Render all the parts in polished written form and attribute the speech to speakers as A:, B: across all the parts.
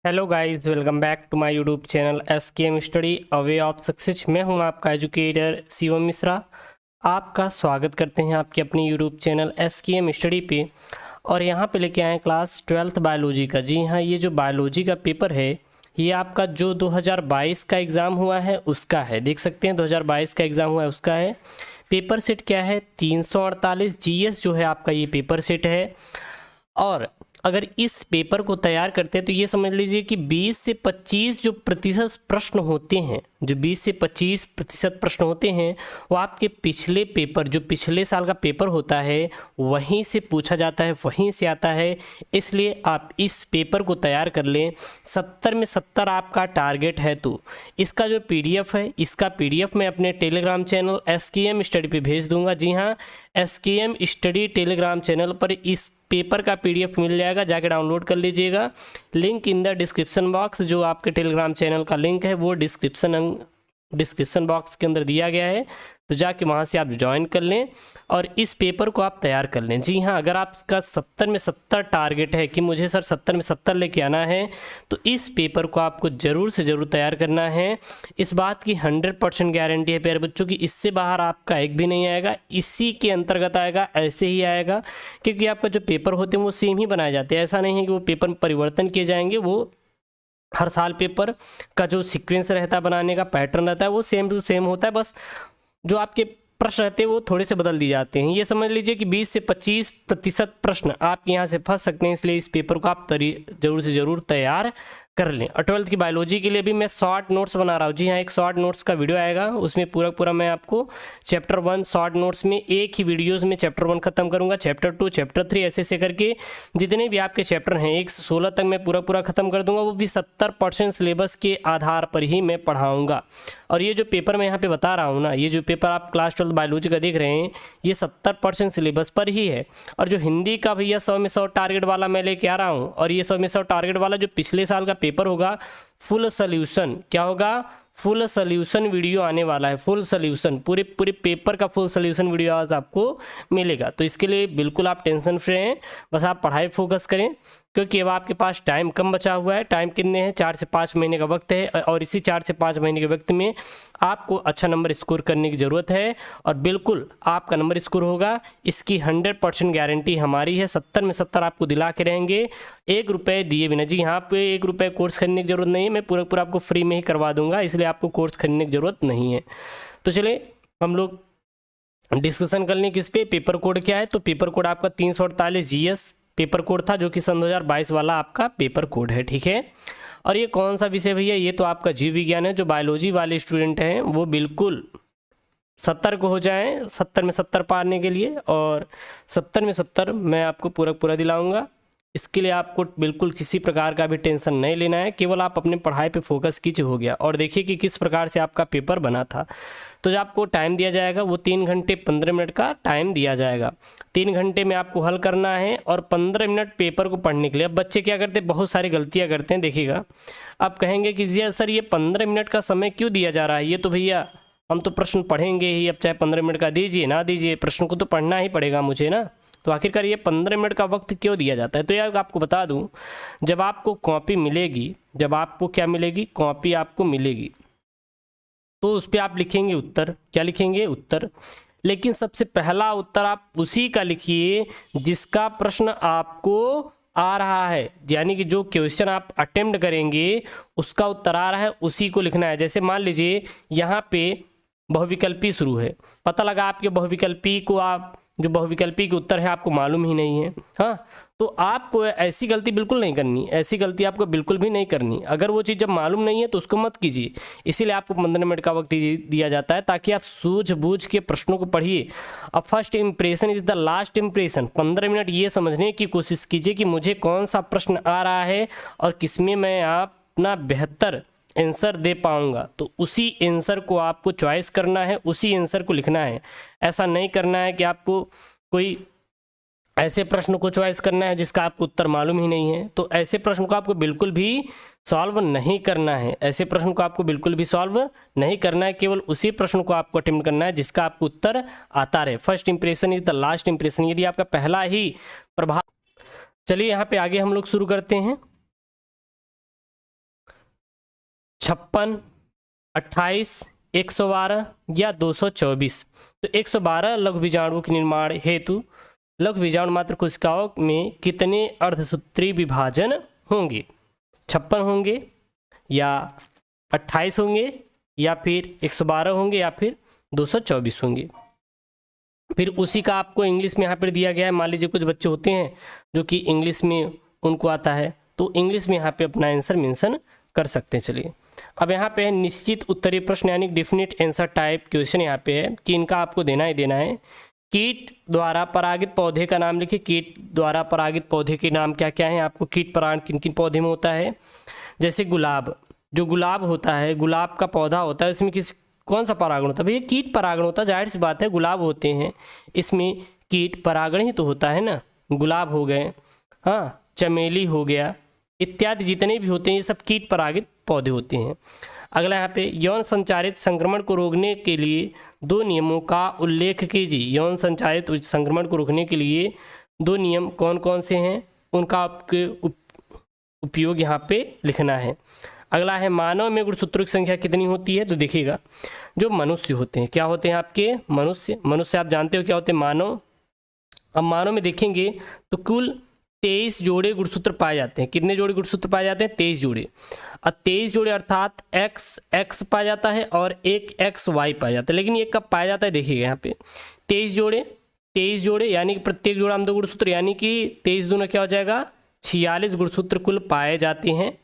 A: Hello guys, welcome back to my YouTube channel SKM study a way of success. मैं हूं आपका educator Shivam Mishra. आपका स्वागत करते हैं आपके अपने यूट्यूब चैनल SKM स्टडी पे। और यहां पे लेके आए क्लास 12th बायोलॉजी का। जी हां, ये जो बायोलॉजी का पेपर है ये आपका जो 2022 का एग्ज़ाम हुआ है उसका है। देख सकते हैं 2022 का एग्ज़ाम हुआ है उसका है। पेपर सेट क्या है? 348 GS जो है आपका ये पेपर सेट है। और अगर इस पेपर को तैयार करते हैं तो ये समझ लीजिए कि 20 से 25 जो प्रतिशत प्रश्न होते हैं, जो 20 से 25 प्रतिशत प्रश्न होते हैं वो आपके पिछले पेपर, जो पिछले साल का पेपर होता है वहीं से पूछा जाता है, वहीं से आता है। इसलिए आप इस पेपर को तैयार कर लें। 70 में 70 आपका टारगेट है। तो इसका जो PDF है, इसका PDF मैं अपने टेलीग्राम चैनल SKM स्टडी पे भेज दूंगा। जी हाँ, SKM स्टडी टेलीग्राम चैनल पर इस पेपर का PDF मिल जाएगा, जाके डाउनलोड कर लीजिएगा। Link in the description box, जो आपके टेलीग्राम चैनल का लिंक है वो डिस्क्रिप्शन बॉक्स के अंदर दिया गया है। तो जाके वहाँ से आप ज्वाइन कर लें और इस पेपर को आप तैयार कर लें। जी हाँ, अगर आपका 70 में 70 टारगेट है कि मुझे सर 70 में 70 लेके आना है तो इस पेपर को आपको ज़रूर से ज़रूर तैयार करना है। इस बात की 100% गारंटी है प्यारे बच्चों की, इससे बाहर आपका एक भी नहीं आएगा, इसी के अंतर्गत आएगा, ऐसे ही आएगा। क्योंकि आपका जो पेपर होते हैं वो सेम ही बनाए जाते हैं। ऐसा नहीं है कि वो पेपर में परिवर्तन किए जाएंगे। वो हर साल पेपर का जो सीक्वेंस रहता है, बनाने का पैटर्न रहता है, वो सेम टू सेम होता है। बस जो आपके प्रश्न रहते हैं वो थोड़े से बदल दिए जाते हैं। ये समझ लीजिए कि 20 से 25% प्रश्न आप यहाँ से फंस सकते हैं। इसलिए इस पेपर को आप जरूर से ज़रूर तैयार कर लें। और 12th की बायोलॉजी के लिए भी मैं शॉर्ट नोट्स बना रहा हूँ। जी हाँ, एक शॉर्ट नोट्स का वीडियो आएगा, उसमें पूरा मैं आपको चैप्टर 1 शॉर्ट नोट्स में एक ही वीडियोज़ में चैप्टर 1 खत्म करूँगा। चैप्टर 2, चैप्टर 3 ऐसे करके जितने भी आपके चैप्टर हैं 1 से 16 तक मैं पूरा खत्म कर दूंगा। वो भी 70% सिलेबस के आधार पर ही मैं पढ़ाऊँगा। और ये जो पेपर मैं यहाँ पे बता रहा हूँ ना, ये जो पेपर आप क्लास 12 बायोलॉजी का देख रहे हैं ये 70% सिलेबस पर ही है। और जो हिंदी का भैया 100 में 100 टारगेट वाला मैं लेके आ रहा हूँ, और ये 100 में 100 टारगेट वाला जो पिछले साल का पेपर होगा, फुल सोल्यूशन क्या होगा? फुल सोल्यूशन वीडियो आने वाला है। फुल सोल्यूशन, पूरे पेपर का फुल सोल्यूशन वीडियो आज आपको मिलेगा। तो इसके लिए बिल्कुल आप टेंशन फ्री हैं, बस आप पढ़ाई फोकस करें। क्योंकि अब आपके पास टाइम कम बचा हुआ है। टाइम कितने हैं? 4 से 5 महीने का वक्त है। और इसी 4 से 5 महीने के वक्त में आपको अच्छा नंबर स्कोर करने की ज़रूरत है। और बिल्कुल आपका नंबर स्कोर होगा, इसकी 100% गारंटी हमारी है। 70 में 70 आपको दिला के रहेंगे, 1 रुपये दिए बिना। जी, यहाँ पे 1 रुपये कोर्स खरीदने की ज़रूरत नहीं है, मैं पूरा आपको फ्री में ही करवा दूंगा। इसलिए आपको कोर्स खरीदने की ज़रूरत नहीं है। तो चलिए हम लोग डिस्कशन कर लें किस पे, पेपर कोड क्या है। तो पेपर कोड आपका 348 GS पेपर कोड था, जो कि सन 2022 वाला आपका पेपर कोड है। ठीक है। और ये कौन सा विषय भैया? ये तो आपका जीव विज्ञान है। जो बायोलॉजी वाले स्टूडेंट हैं वो बिल्कुल सतर्क हो जाएं 70 में 70 पाने के लिए। और 70 में 70 मैं आपको पूरा दिलाऊंगा। इसके लिए आपको बिल्कुल किसी प्रकार का भी टेंशन नहीं लेना है, केवल आप अपने पढ़ाई पे फोकस कीजिए, हो गया। और देखिए कि किस प्रकार से आपका पेपर बना था। तो जो आपको टाइम दिया जाएगा वो 3 घंटे 15 मिनट का टाइम दिया जाएगा। 3 घंटे में आपको हल करना है और 15 मिनट पेपर को पढ़ने के लिए। अब बच्चे क्या करते हैं? बहुत सारी गलतियाँ करते हैं। देखिएगा, आप कहेंगे कि जी सर ये 15 मिनट का समय क्यों दिया जा रहा है? ये तो भैया हम तो प्रश्न पढ़ेंगे ही, अब चाहे 15 मिनट का दीजिए ना दीजिए, प्रश्न को तो पढ़ना ही पड़ेगा मुझे ना। तो आखिरकार ये 15 मिनट का वक्त क्यों दिया जाता है? तो यार आपको बता दूं, जब आपको कॉपी मिलेगी, जब आपको क्या मिलेगी? कॉपी आपको मिलेगी, तो उस पर आप लिखेंगे उत्तर। क्या लिखेंगे? उत्तर। लेकिन सबसे पहला उत्तर आप उसी का लिखिए जिसका प्रश्न आपको आ रहा है, यानी कि जो क्वेश्चन आप अटेम्प्ट करेंगे उसका उत्तर आ रहा है, उसी को लिखना है। जैसे मान लीजिए यहाँ पे बहुविकल्पी शुरू है, पता लगा आपके बहुविकल्पी को, आप जो बहुविकल्पी के उत्तर है आपको मालूम ही नहीं है। हाँ, तो आपको ऐसी गलती बिल्कुल नहीं करनी, ऐसी गलती आपको बिल्कुल भी नहीं करनी। अगर वो चीज़ जब मालूम नहीं है तो उसको मत कीजिए। इसीलिए आपको 15 मिनट का वक्त दिया जाता है, ताकि आप सूझबूझ के प्रश्नों को पढ़िए। अब first impression is the last impression. 15 minute ये समझने की कोशिश कीजिए कि मुझे कौन सा प्रश्न आ रहा है और किसमें मैं अपना बेहतर आंसर दे पाऊंगा। तो उसी आंसर को आपको चॉइस करना है, उसी आंसर को लिखना है। ऐसा नहीं करना है कि आपको कोई ऐसे प्रश्न को चॉइस करना है जिसका आपको उत्तर मालूम ही नहीं है। तो ऐसे प्रश्न को आपको बिल्कुल भी सॉल्व नहीं करना है, ऐसे प्रश्न को आपको बिल्कुल भी सॉल्व नहीं करना है। केवल उसी प्रश्न को आपको अटेम्प्ट करना है जिसका आपको उत्तर आता रहे। First impression is the last impression, यदि आपका पहला ही प्रभाव। चलिए यहाँ पे आगे हम लोग शुरू करते हैं। 56, 28, 112 या 224। तो 112 लघु बीजाणुओं के निर्माण हेतु लघु बीजाणु मात्र कोशिकाओं में कितने अर्धसूत्री विभाजन होंगे? 56 होंगे या 28 होंगे या फिर 112 होंगे या फिर 224 होंगे। फिर उसी का आपको इंग्लिश में यहाँ पर दिया गया है। मान लीजिए कुछ बच्चे होते हैं जो कि इंग्लिश में उनको आता है, तो इंग्लिश में यहाँ पे अपना आंसर मेंशन कर सकते हैं। चलिए अब यहाँ पे है निश्चित उत्तरीय प्रश्न यानी डेफिनेट आंसर टाइप क्वेश्चन। यहाँ पे है कि इनका आपको देना ही देना है। कीट द्वारा परागित पौधे का नाम लिखिए। कीट द्वारा परागित पौधे के नाम क्या क्या हैं? आपको कीट परागण किन किन पौधे में होता है? जैसे गुलाब, जो गुलाब होता है, गुलाब का पौधा होता है, इसमें कौन सा परागण होता है? भैया कीट परागण होता है। जाहिर सी बात है, गुलाब होते हैं, इसमें कीट परागण ही तो होता है ना। गुलाब हो गए, हाँ, चमेली हो गया, इत्यादि जितने भी होते हैं ये सब कीट परागित पौधे होते हैं। अगला यहाँ पे यौन संचारित संक्रमण को रोकने के लिए 2 नियमों का उल्लेख कीजिए। यौन संचारित संक्रमण को रोकने के लिए 2 नियम कौन कौन से हैं, उनका आपके उपयोग यहाँ पे लिखना है। अगला है मानव में गुणसूत्रों की संख्या कितनी होती है? तो देखिएगा, जो मनुष्य होते हैं, क्या होते हैं आपके? मनुष्य आप जानते हो क्या होते हैं? मानव। अब मानव में देखेंगे तो कुल 23 जोड़े गुणसूत्र पाए जाते हैं। कितने जोड़े गुणसूत्र पाए जाते हैं? 23 जोड़े। और 23 जोड़े अर्थात XX पाया जाता है और एक XY पाया जाता है। लेकिन ये कब पाया जाता है? देखिएगा यहाँ पे 23 जोड़े यानी कि प्रत्येक जोड़ा हम 2 गुणसूत्र, यानी कि 23 दूना क्या हो जाएगा? 46 गुणसूत्र कुल पाए जाते हैं।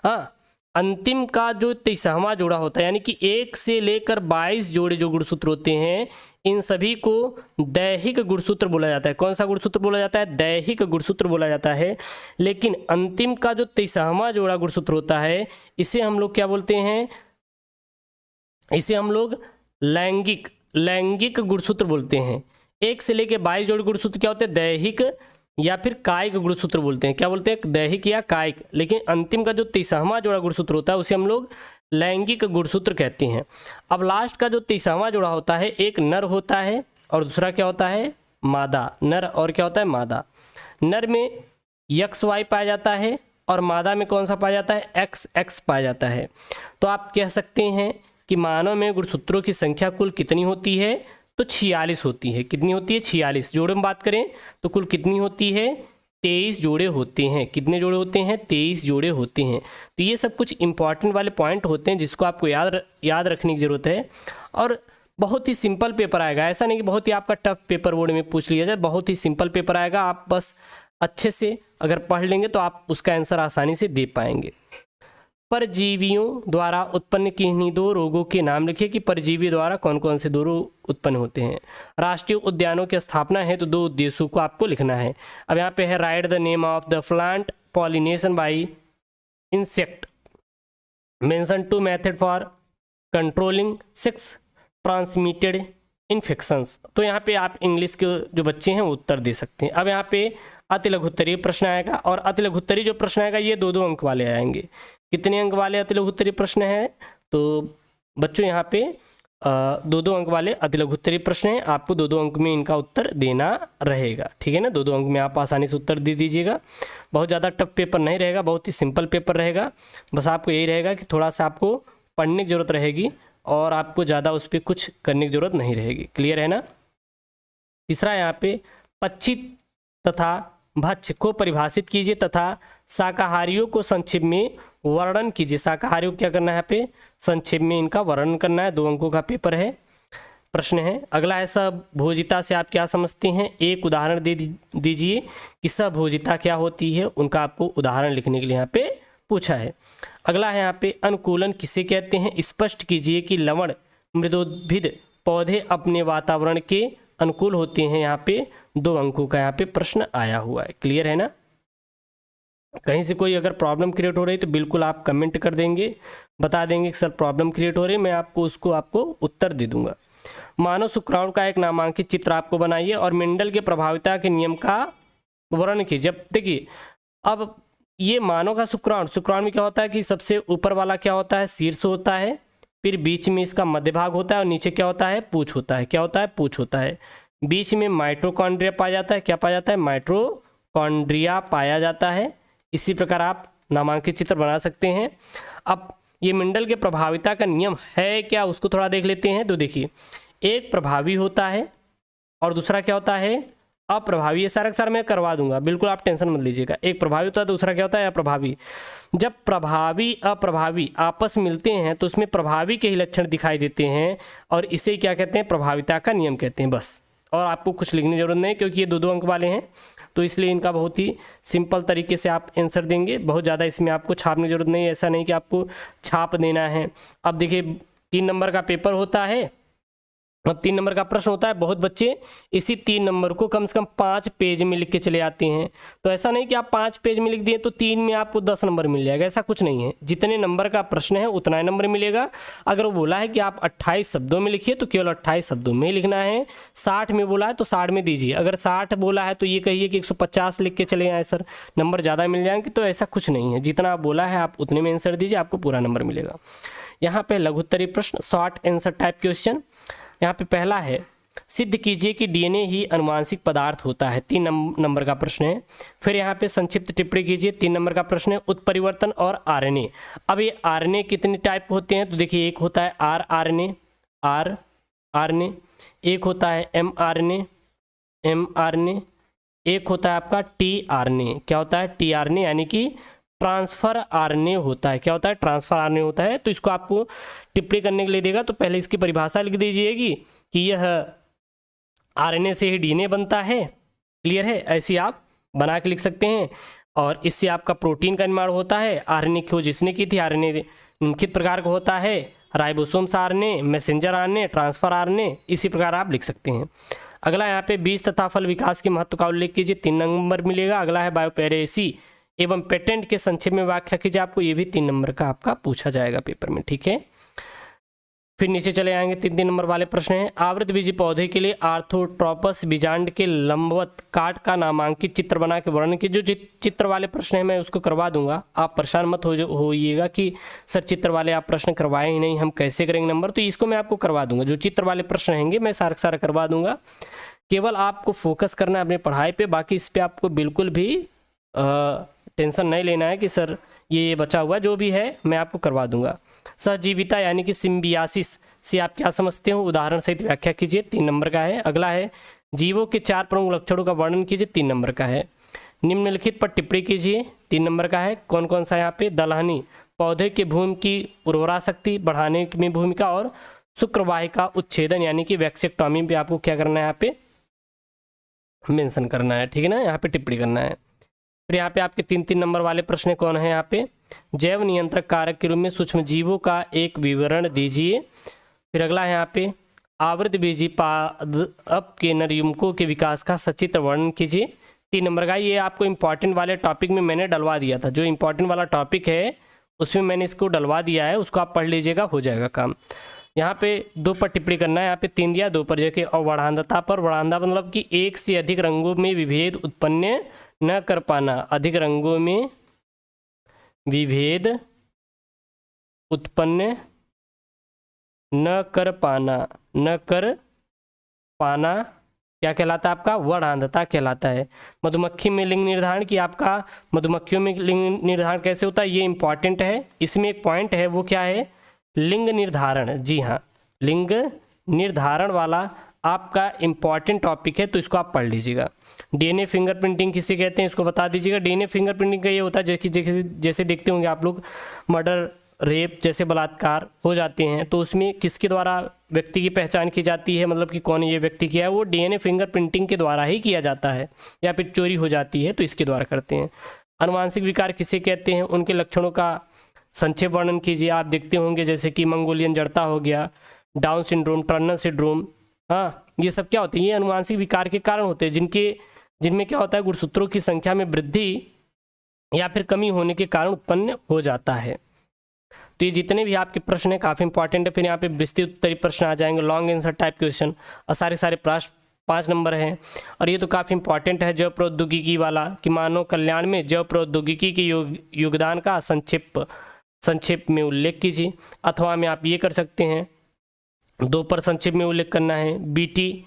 A: हाँ, अंतिम का जो 23वां जोड़ा होता है यानी कि 1 से लेकर 22 जोड़े जो गुणसूत्र होते हैं, इन सभी को दैहिक गुणसूत्र बोला जाता है। कौन सा गुणसूत्र बोला जाता है? दैहिक गुणसूत्र बोला जाता है। लेकिन अंतिम का जो 23वां जोड़ा गुणसूत्र होता है, इसे हम लोग क्या बोलते हैं? इसे हम लोग लैंगिक गुणसूत्र बोलते हैं। 1 से लेकर 22 जोड़े गुणसूत्र क्या होते हैं? दैहिक या फिर कायिक गुणसूत्र बोलते हैं। क्या बोलते हैं? दैहिक या कायिक। लेकिन अंतिम का जो 23वां जोड़ा गुणसूत्र होता है उसे हम लोग लैंगिक गुणसूत्र कहते हैं। अब लास्ट का जो 23वां जोड़ा होता है, एक नर होता है और दूसरा क्या होता है? मादा। नर और क्या होता है? मादा। नर में XY पाया जाता है और मादा में कौन सा पाया जाता है? XX पाया जाता है। तो आप कह सकते हैं कि मानव में गुणसूत्रों की संख्या कुल कितनी होती है? तो 46 होती है। कितनी होती है? 46। जोड़े में बात करें तो कुल कितनी होती है? 23 जोड़े होते हैं। कितने जोड़े होते हैं? 23 जोड़े होते हैं। तो ये सब कुछ इंपॉर्टेंट वाले पॉइंट होते हैं जिसको आपको याद रखने की ज़रूरत है। और बहुत ही सिंपल पेपर आएगा, ऐसा नहीं कि बहुत ही आपका टफ पेपर बोर्ड में पूछ लिया जाए। बहुत ही सिंपल पेपर आएगा, आप बस अच्छे से अगर पढ़ लेंगे तो आप उसका आंसर आसानी से दे पाएंगे। परजीवियों द्वारा उत्पन्न किन्हीं 2 रोगों के नाम लिखिए कि परजीवी द्वारा कौन कौन से 2 रोग उत्पन्न होते हैं। राष्ट्रीय उद्यानों की स्थापना है तो 2 उद्देश्यों को आपको लिखना है। अब यहाँ पे है right the name of the plant pollination by insect, mention 2 method for controlling 6 transmitted infections. तो यहाँ पे आप इंग्लिश के जो बच्चे हैं वो उत्तर दे सकते हैं। अब यहाँ पे अति लघुत्तरीय प्रश्न आएगा और अति लघुत्तरीय जो प्रश्न आएगा ये 2-2 अंक वाले आएंगे। कितने अंक वाले अति लघुत्तरीय प्रश्न हैं? तो बच्चों यहाँ पे 2-2 अंक वाले अति लघुत्तरीय प्रश्न हैं। आपको 2-2 अंक में इनका उत्तर देना रहेगा, ठीक है ना। 2-2 अंक में आप आसानी से उत्तर दे दीजिएगा। बहुत ज़्यादा टफ पेपर नहीं रहेगा, बहुत ही सिंपल पेपर रहेगा। बस आपको यही रहेगा कि थोड़ा सा आपको पढ़ने की ज़रूरत रहेगी और आपको ज़्यादा उस पर कुछ करने की ज़रूरत नहीं रहेगी। क्लियर है ना। तीसरा यहाँ पे पक्षी तथा भक्ष्य को परिभाषित कीजिए तथा शाकाहारियों को संक्षेप में वर्णन कीजिए। शाकाहारियों को क्या करना है? यहाँ पे संक्षेप में इनका वर्णन करना है। 2 अंकों का पेपर है, प्रश्न है। अगला है सहभोजिता से आप क्या समझते हैं? एक उदाहरण दे दीजिए कि सहभोजिता क्या होती है। उनका आपको उदाहरण लिखने के लिए यहाँ पे पूछा है। अगला है यहाँ पे अनुकूलन किसे कहते हैं? स्पष्ट कीजिए कि लवण मृदोद्भिद पौधे अपने वातावरण के अनुकूल होते हैं। यहाँ पे 2 अंकों का यहाँ पे प्रश्न आया हुआ है। क्लियर है ना। कहीं से कोई अगर प्रॉब्लम क्रिएट हो रही है तो बिल्कुल आप कमेंट कर देंगे, बता देंगे कि सर प्रॉब्लम क्रिएट हो रही है, मैं आपको उत्तर दे दूंगा। मानव शुक्राणु का एक नामांकित चित्र आपको बनाइए और मेंडल के प्रभाविता के नियम का वर्णन कीजिए। अब देखिए, अब ये मानव का शुक्राणु में क्या होता है कि सबसे ऊपर वाला क्या होता है? शीर्ष होता है, फिर बीच में इसका मध्य भाग होता है और नीचे क्या होता है? पूंछ होता है। क्या होता है? पूंछ होता है। बीच में माइटोकॉन्ड्रिया पाया जाता है। क्या पाया जाता है? माइटोकॉन्ड्रिया पाया जाता है। इसी प्रकार आप नामांकित चित्र बना सकते हैं। अब ये मेंडल के प्रभाविता का नियम है क्या, उसको थोड़ा देख लेते हैं। तो देखिए, एक प्रभावी होता है और दूसरा क्या होता है, अप्रभावी। ये सारा सर मैं करवा दूंगा, बिल्कुल आप टेंशन मत लीजिएगा। एक प्रभावी होता है, दूसरा क्या होता है, अप्रभावी। जब प्रभावी अप्रभावी आपस में मिलते हैं तो उसमें प्रभावी के ही लक्षण दिखाई देते हैं और इसे क्या कहते हैं, प्रभाविता का नियम कहते हैं, बस। और आपको कुछ लिखने की जरूरत नहीं, क्योंकि ये 2-2 अंक वाले हैं, तो इसलिए इनका बहुत ही सिंपल तरीके से आप आंसर देंगे। बहुत ज़्यादा इसमें आपको छापने की जरूरत नहीं है, ऐसा नहीं कि आपको छाप देना है। अब देखिए, 3 नंबर का पेपर होता है, अब 3 नंबर का प्रश्न होता है। बहुत बच्चे इसी 3 नंबर को कम से कम 5 पेज में लिख के चले आते हैं। तो ऐसा नहीं कि आप 5 पेज में लिख दिए तो 3 में आपको 10 नंबर मिल जाएगा, ऐसा कुछ नहीं है। जितने नंबर का प्रश्न है उतना ही नंबर मिलेगा। अगर वो बोला है कि आप 28 शब्दों में लिखिए तो केवल 28 शब्दों में ही लिखना है। 60 में बोला है तो 60 में दीजिए। अगर 60 बोला है तो ये कहिए कि 150 लिख के चले आए सर, नंबर ज़्यादा मिल जाएंगे। तो ऐसा कुछ नहीं है, जितना आप बोला है आप उतने में आंसर दीजिए, आपको पूरा नंबर मिलेगा। यहाँ पे लघुत्तरीय प्रश्न, शॉर्ट आंसर टाइप क्वेश्चन। यहाँ पे पहला है, सिद्ध कीजिए कि डीएनए ही अनुवांशिक पदार्थ होता है। 3 नंबर का प्रश्न है। फिर यहाँ पे संक्षिप्त टिप्पणी कीजिए, 3 नंबर का प्रश्न है। उत्परिवर्तन और आरएनए। अब ये आरएनए कितने टाइप होते हैं, तो देखिए, एक होता है आरएनए, एक होता है एमआरएनए, एक होता है आपका टीआरएनए। क्या होता है, टीआरएनए, यानी कि ट्रांसफर आरएनए होता है। क्या होता है, ट्रांसफर आरएनए होता है। तो इसको आपको टिप्पणी करने के लिए देगा, तो पहले इसकी परिभाषा लिख दीजिएगी कि यह आरएनए से ही डीएनए बनता है। क्लियर है, ऐसी आप बना के लिख सकते हैं। और इससे आपका प्रोटीन का निर्माण होता है। आरएनए खोज जिसने की थी, आरएनए निम्नलिखित प्रकार का होता है, ribosomes RNA, messenger RNA, transfer RNA, इसी प्रकार आप लिख सकते हैं। अगला यहाँ पे बीज तथा फल विकास के महत्व का उल्लेख कीजिए, 3 नंबर मिलेगा। अगला है बायोपेरेसी एवं पेटेंट के संक्षेप में व्याख्या कीजिए, आपको ये भी 3 नंबर का आपका पूछा जाएगा पेपर में, ठीक है। फिर नीचे चले आएंगे, 3 नंबर वाले प्रश्न हैं। आवृत बीजी पौधे के लिए आर्थोट्रोपस बीजांड के लंबवत काट का नामांकित चित्र बना के वर्णन की। जो चित्र वाले प्रश्न है मैं उसको करवा दूंगा, आप परेशान मत होइएगा कि सर चित्र वाले आप प्रश्न करवाए ही नहीं, हम कैसे करेंगे नंबर। तो इसको मैं आपको करवा दूंगा, जो चित्र वाले प्रश्न रहेंगे मैं सारा करवा दूंगा। केवल आपको फोकस करना है अपनी पढ़ाई पे, बाकी इस पर आपको बिल्कुल भी टेंशन नहीं लेना है कि सर ये बचा हुआ जो भी है मैं आपको करवा दूंगा। सहजीविता यानी कि सिम्बियासिस से आप क्या समझते हो, उदाहरण सहित व्याख्या कीजिए, 3 नंबर का है। अगला है, जीवों के 4 प्रमुख लक्षणों का वर्णन कीजिए, 3 नंबर का है। निम्नलिखित पर टिप्पणी कीजिए, 3 नंबर का है। कौन कौन सा यहाँ पे, दलहनी पौधे के भूमि की उर्वरा शक्ति बढ़ाने में भूमिका और शुक्रवाहिका उच्छेदन यानी कि वैक्सेक्टॉमी पे आपको क्या करना है, यहाँ पे मेंशन करना है, ठीक है ना, यहाँ पे टिप्पणी करना है। फिर यहाँ पे आपके 3 नंबर वाले प्रश्न कौन है, यहाँ पे जैव नियंत्रक कारक के रूप में सूक्ष्म जीवों का एक विवरण दीजिए। फिर अगला है यहाँ पे, आवृत बीजी पादप के नर युग्मकों के विकास का सचित्र वर्णन कीजिए, 3 नंबर का। ये आपको इंपॉर्टेंट वाले टॉपिक में मैंने डलवा दिया था, जो इंपॉर्टेंट वाला टॉपिक है उसमें मैंने इसको डलवा दिया है, उसको आप पढ़ लीजिएगा, हो जाएगा काम। यहाँ पे 2 पर टिप्पणी करना है, यहाँ पे 3 दिया, 2 पर जगह। और वर्णांधता पर, वर्णांधा मतलब कि एक से अधिक रंगों में विभेद उत्पन्न न कर पाना, अधिक रंगों में विभेद उत्पन्न न कर पाना क्या कहलाता है, आपका वर्णांधता कहलाता है। मधुमक्खी में लिंग निर्धारण की, आपका मधुमक्खियों में लिंग निर्धारण कैसे होता है, ये इंपॉर्टेंट है। इसमें एक पॉइंट है, वो क्या है, लिंग निर्धारण। जी हाँ, लिंग निर्धारण वाला आपका इंपॉर्टेंट टॉपिक है, तो इसको आप पढ़ लीजिएगा। डीएनए फिंगरप्रिंटिंग किसे कहते हैं, इसको बता दीजिएगा। डीएनए फिंगरप्रिंटिंग का ये होता है, जैसे देखते होंगे आप लोग, मर्डर, रेप जैसे बलात्कार हो जाते हैं तो उसमें किसके द्वारा व्यक्ति की पहचान की जाती है, मतलब कि कौन ये व्यक्ति किया है, वो डीएनए फिंगरप्रिंटिंग के द्वारा ही किया जाता है, या फिर चोरी हो जाती है तो इसके द्वारा करते हैं। अनुवांशिक विकार किसे कहते हैं, उनके लक्षणों का संक्षेप वर्णन कीजिए। आप देखते होंगे जैसे कि मंगोलियन जड़ता हो गया, डाउन सिंड्रोम, टर्नर सिंड्रोम, हाँ, ये सब क्या होते हैं, ये अनुवांशिक विकार के कारण होते हैं, जिनमें क्या होता है, गुणसूत्रों की संख्या में वृद्धि या फिर कमी होने के कारण उत्पन्न हो जाता है। तो ये जितने भी आपके प्रश्न हैं काफ़ी इंपॉर्टेंट है। फिर यहाँ पे विस्तृत उत्तरीय प्रश्न आ जाएंगे, लॉन्ग आंसर टाइप क्वेश्चन, और सारे प्रश्न 5 नंबर हैं। और ये तो काफ़ी इंपॉर्टेंट है, जैव प्रौद्योगिकी वाला, कि मानव कल्याण में जैव प्रौद्योगिकी के योगदान का संक्षेप में उल्लेख कीजिए। अथवा में आप ये कर सकते हैं, 2 पर संक्षेप में उल्लेख करना है। बीटी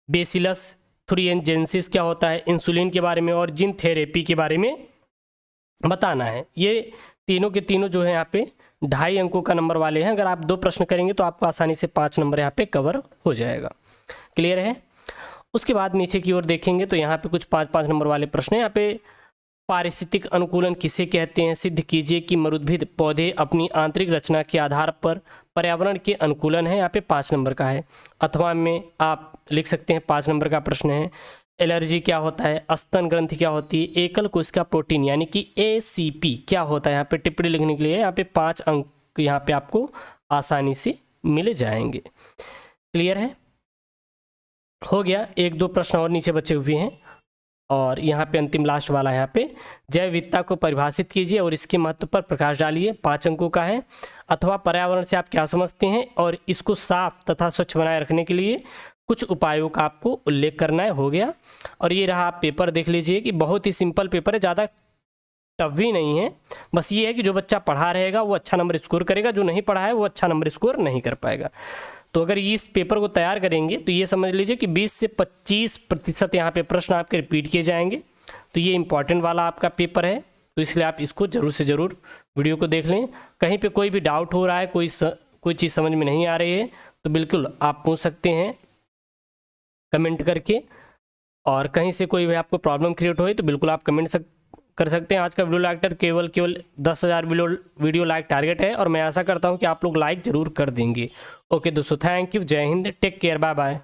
A: बेसिलस थ्रिएंजेंसिस क्या होता है, इंसुलिन के बारे में और जीन थेरेपी के बारे में बताना है। ये तीनों के तीनों जो है यहाँ पे 2.5 अंकों का नंबर वाले हैं। अगर आप 2 प्रश्न करेंगे तो आपको आसानी से 5 नंबर यहाँ पे कवर हो जाएगा। क्लियर है। उसके बाद नीचे की ओर देखेंगे तो यहाँ पे कुछ 5-5 नंबर वाले प्रश्न हैं। यहाँ पे पारिस्थितिक अनुकूलन किसे कहते हैं? सिद्ध कीजिए कि मरुद्भिद पौधे अपनी आंतरिक रचना के आधार पर पर्यावरण के अनुकूलन है। यहाँ पे 5 नंबर का है। अथवा में आप लिख सकते हैं 5 नंबर का प्रश्न है। एलर्जी क्या होता है? स्तन ग्रंथि क्या होती है? एकल कोशिका प्रोटीन यानी कि ACP क्या होता है? यहाँ पे टिप्पणी लिखने के लिए यहाँ पे 5 अंक यहाँ पे आपको आसानी से मिल जाएंगे। क्लियर है। हो गया। 1-2 प्रश्न और नीचे बचे हुए हैं और यहाँ पे अंतिम लास्ट वाला है। यहाँ पे जैव विविधता को परिभाषित कीजिए और इसके महत्व पर प्रकाश डालिए। 5 अंकों का है। अथवा पर्यावरण से आप क्या समझते हैं और इसको साफ तथा स्वच्छ बनाए रखने के लिए कुछ उपायों का आपको उल्लेख करना है। हो गया। और ये रहा, आप पेपर देख लीजिए कि बहुत ही सिंपल पेपर है, ज़्यादा टफ भी नहीं है। बस ये है कि जो बच्चा पढ़ा रहेगा वो अच्छा नंबर स्कोर करेगा, जो नहीं पढ़ा है वो अच्छा नंबर स्कोर नहीं कर पाएगा। तो अगर इस पेपर को तैयार करेंगे तो ये समझ लीजिए कि 20 से 25% यहाँ पे प्रश्न आपके रिपीट किए जाएंगे। तो ये इंपॉर्टेंट वाला आपका पेपर है, तो इसलिए आप इसको ज़रूर से ज़रूर वीडियो को देख लें। कहीं पे कोई भी डाउट हो रहा है, कोई चीज़ समझ में नहीं आ रही है तो बिल्कुल आप पूछ सकते हैं कमेंट करके। और कहीं से कोई भी आपको प्रॉब्लम क्रिएट हो तो बिल्कुल आप कमेंट कर सकते हैं। आज का वीडियो लाइक केवल 10,000 वीडियो लाइक टारगेट है और मैं आशा करता हूं कि आप लोग लाइक ज़रूर कर देंगे। ओके दोस्तों, थैंक यू, जय हिंद, टेक केयर, बाय बाय।